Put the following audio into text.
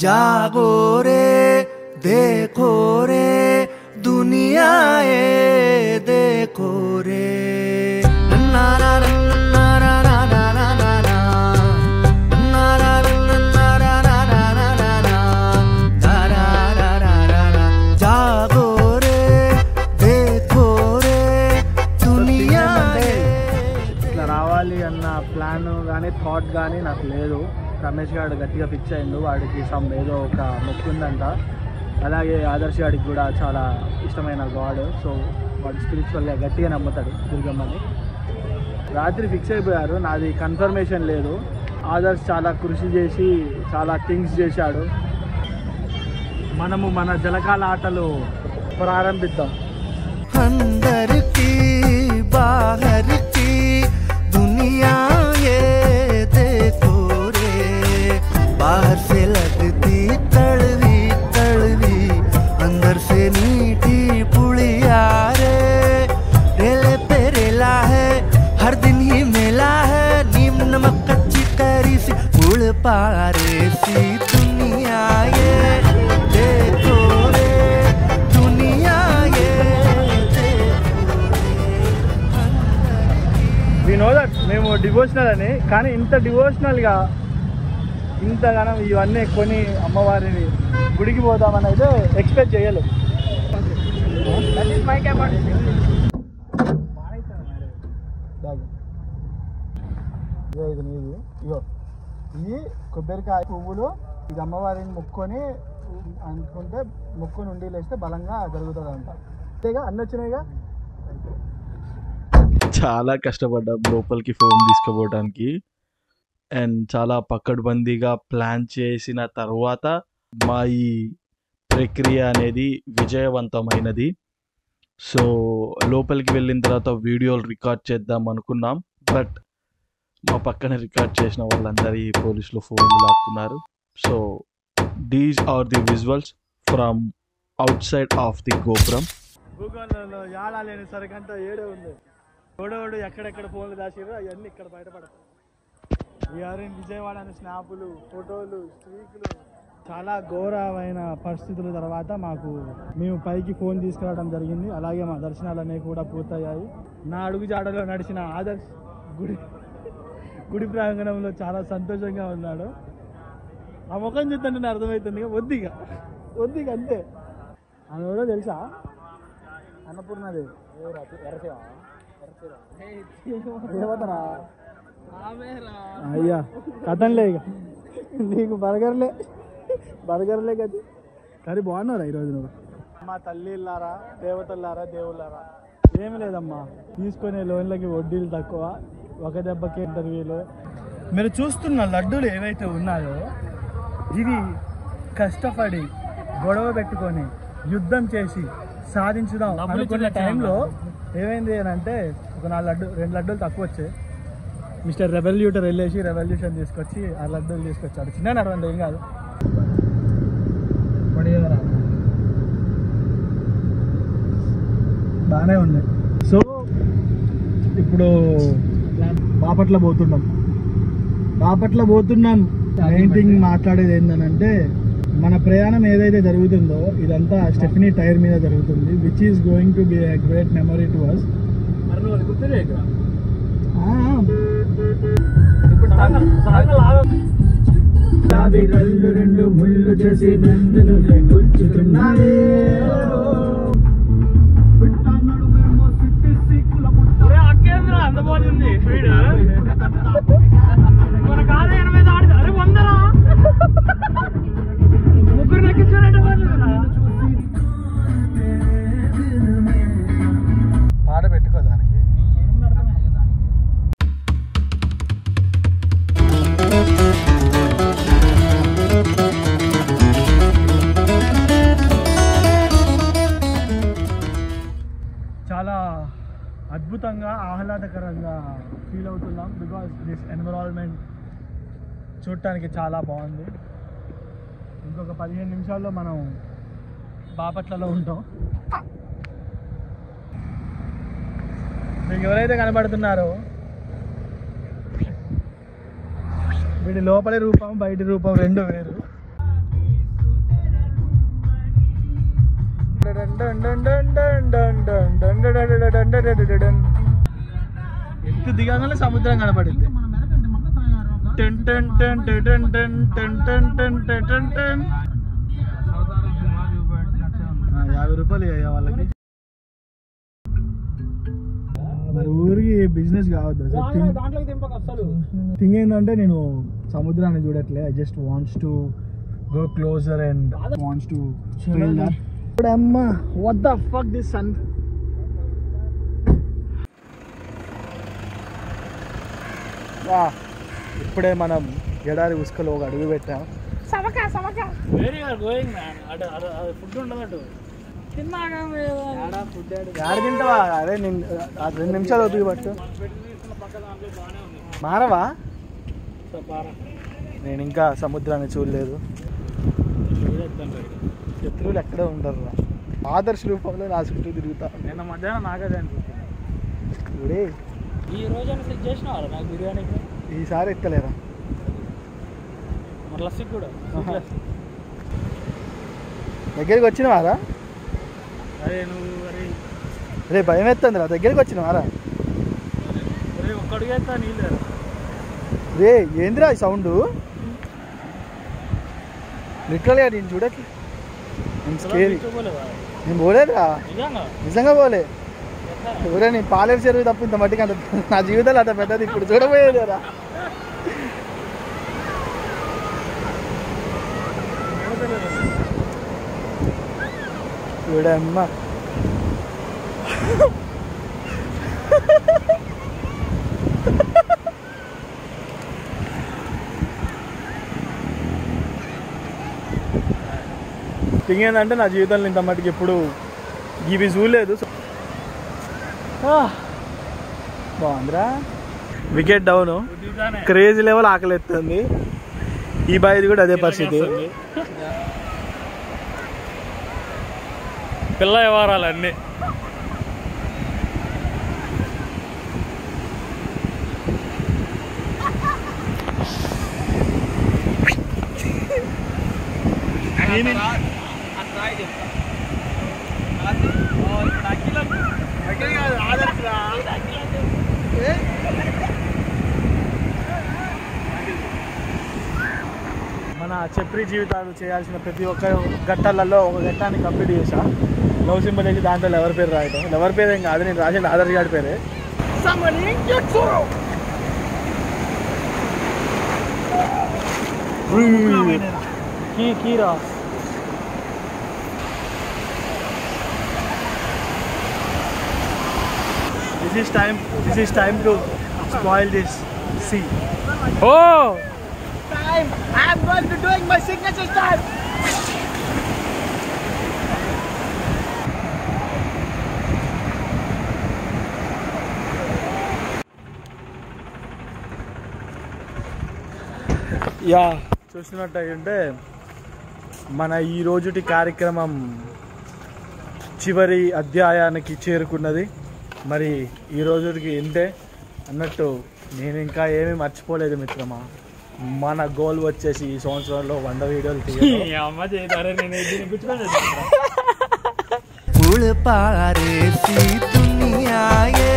जागो रे देखो रे दुनिया ये देखो रे ప్లాన్ కానీ థాట్ కానీ నాకు లేదు. రమేష్ గారు గట్టిగా ఫిక్స్ అయ్యిండు, వాడికి సమ్ ఏదో ఒక మొక్కు ఉందంట. అలాగే ఆదర్శ్ గారికి కూడా చాలా ఇష్టమైన గాడ్, సో వాడు స్పిరిచువల్గా గట్టిగా నమ్ముతాడు దుర్గమ్మని. రాత్రి ఫిక్స్ అయిపోయారు, నాది కన్ఫర్మేషన్ లేదు. ఆదర్శ్ చాలా కృషి చేసి చాలా థింగ్స్ చేశాడు. మనము మన జలకాల ఆటలు ప్రారంభిద్దాం. అందరికీ బాహరికి दुनिया ये देखो रे बाहर से लगती कड़वी कड़वी अंदर से मीठी पुड़िया रे रेले पे रेला है हर दिन ही मेला है नीम नमक कच्ची करी सी गुड़ पारे सी दुनिया ये देखो रे दुनिया ये వి నో దట్ మేము డివోషనల్ అని, కానీ ఇంత డివోషనల్గా ఇంతగానం ఇవన్నీ కొని అమ్మవారిని గుడికి పోదామని అయితే ఎక్స్పెక్ట్ చేయలేదు. ఇది నీది, ఇగో ఇది కొబ్బరికాయ పువ్వులు, ఇది అమ్మవారిని మొక్కొని అనుకుంటే మొక్కుని ఉండి లేస్తే బలంగా జరుగుతుంది అంట. అంతేగా అన్నీ వచ్చినాయిగా. చాలా కష్టపడ్డాం లోపలికి ఫోన్ తీసుకుపోవడానికి, అండ్ చాలా పక్కడబందీగా ప్లాన్ చేసిన తర్వాత మా ఈ ప్రక్రియ అనేది విజయవంతమైనది. సో లోపలికి వెళ్ళిన తర్వాత వీడియోలు రికార్డ్ చేద్దాం అనుకున్నాం, బట్ మా పక్కన రికార్డ్ చేసిన వాళ్ళందరి పోలీసులు ఫోన్లు లాక్కున్నారు. So these are the visuals from outside of the gopuram. గూగుల్లో యాలా లేని సరికంతా ఏడే ఉంది. ఓడోడు ఎక్కడెక్కడ ఫోన్లు దాచిరో అవన్నీ ఇక్కడ బయటపడతాయి. వీఆర్ ఇన్ విజయవాడ అని స్నాపులు, ఫోటోలు, స్ట్రీకులు, చాలా ఘోరమైన పరిస్థితుల తర్వాత మేము పైకి ఫోన్ తీసుకురావడం జరిగింది. అలాగే మా దర్శనాలన్నీ కూడా పూర్తయ్యాయి. నా అడుగు జాడలో నడిచిన ఆదర్శ్ గుడి ప్రాంగణంలో చాలా సంతోషంగా ఉన్నాడు. ఆ ముఖం చూస్తుంటే నేను అర్థమవుతుంది, వద్దిగా అంతే. అని కూడా తెలుసా అన్నపూర్ణది దేవతరా అయ్యా కథంలే, ఇక నీకు బర్గర్లే కదా. కానీ బాగున్నారా ఈరోజు నువ్వు? మా తల్లిళ్ళారా, దేవతల్లారా, దేవుళ్ళారా, ఏమి లేదమ్మా, తీసుకునే లోన్లకి వడ్డీలు తక్కువ, ఒక దెబ్బకి ఇంటర్వ్యూలు. మీరు చూస్తున్న లడ్డూలు ఏవైతే ఉన్నాయో ఇవి కష్టపడి గొడవ పెట్టుకొని యుద్ధం చేసి సాధించుదాం అనుకున్న టైంలో ఏమైంది అని అంటే ఒక 2 లడ్డూలు తక్కువ వచ్చాయి. మిస్టర్ రెవల్యూటర్ వెళ్ళేసి రెవల్యూషన్ తీసుకొచ్చి ఆ లడ్డూలు తీసుకొచ్చాడు. చిన్న నడవండి, ఏం కాదు. బాగానే ఉంది. సో ఇప్పుడు బాపట్ల పోతున్నాం. మెయిన్ థింగ్ మాట్లాడేది ఏంటంటే మన ప్రయాణం ఏదైతే జరుగుతుందో ఇదంతా స్టెఫనీ టైర్ మీద జరుగుతుంది, which is going to be a great memory to us. రెండు ముళ్ళు చేసి అందబోతుంది స్పీడ్ మన కాదు 80 దాడి. అరే 100రా ముగ్గురు నెక్కించారంటే పాట పెట్టుకో దానికి. చాలా అద్భుతంగా ఆహ్లాదకరంగా ఫీల్ అవుతున్నాం, బికాస్ దిస్ ఎన్విరాన్మెంట్ చూడటానికి చాలా బాగుంది. ఇంకొక 15 నిమిషాల్లో మనం బాపట్లలో ఉంటాం. మీకు ఎవరైతే కనబడుతున్నారో వీడి లోపలి రూపం బయటి రూపం రెండు వేరు. ఎత్తు దిగంగానే సముద్రం కనపడింది. 50 రూపాయలు అయ్యా వాళ్ళకి. మరి ఊరికి బిజినెస్ కావద్దు అసలు. థింగ్ ఏంటంటే నేను సముద్రాన్ని చూడట్లే. I just wants to go closer and wants to feel that. అమ్మా what the fuck this sun. ఇప్పుడే మనం ఎడారి ఉసుకలో ఒక అడుగు పెట్టాం. ఫుడ్ ఉండదు యాడ తింటావా? అదే 2 నిమిషాలు ఓపిక పట్టు. మారవా? నేను ఇంకా సముద్రాన్ని చూడలేదు. శత్రువులు ఎక్కడే ఉంటారు. ఆదర్శ రూపంలో నా చుట్టూ తిరుగుతా. నిన్న మధ్యాహ్నం నాకదే అనిపిస్తుంది. ఈ రోజు సెట్ చేసిన నాకు బిర్యానీకి ఈసారి ఎక్కలేరా? మరి లస్సీకి కూడా దగ్గరికి వచ్చినవారా? అరే నువ్వు రే భయం ఎత్తుందిరా. దగ్గరికి వచ్చినవారా? ఒక్కడికి ఎత్తా నీళ్ళు. రే ఏందిరా ఈ సౌండ్? లిటరల్గా నేను చూడట్లే. నేను పోలేదురా, నిజంగా పోలే. ఎవరే నేను పాలేరు చెరువు తప్ప ఇంత మట్టికి అంత నా జీవితంలో అంత పెద్దది ఇప్పుడు చూడబోయేదేరా. చూడమ్మా థింగ్ ఏంటంటే నా జీవితంలో ఇంత మట్టికి ఎప్పుడు ఇవి చూడలేదు. బాగుందిరా. వికెట్ డౌన్, క్రేజీ లెవెల్ ఆకలిస్తుంది. ఈ బాయ్ది కూడా అదే పరిస్థితి. పిల్ల వ్యవహారాలన్నీ. మన చెప్రి జీవితాలు చేయాల్సిన ప్రతి ఒక్క ఘట్టాలలో ఒక ఘట్టాన్ని కంప్లీట్ చేసా. లవ్ సింబల్ వేసి దాంట్లో లవర్ పేరు రాయటం. లవర్ పేరు ఏం కాదు, నేను రాసిన ఆధార్ కార్డు పేరే. కీరా This is time to spoil this sea. Oh! Time! I am going to doing my signature style. Yeah చూసినట్టయితే మన ఈ రోజుటి కార్యక్రమం చివరి అధ్యాయానికి చేరుకున్నది. మరి ఈ రోజుకి ఇంతే అన్నట్టు నేను ఇంకా ఏమీ మర్చిపోలేదు మిత్రమా. మన గోల్ వచ్చేసి ఈ సంవత్సరంలో 100 వీడియోలు उड़ पारे सी दुनिया ये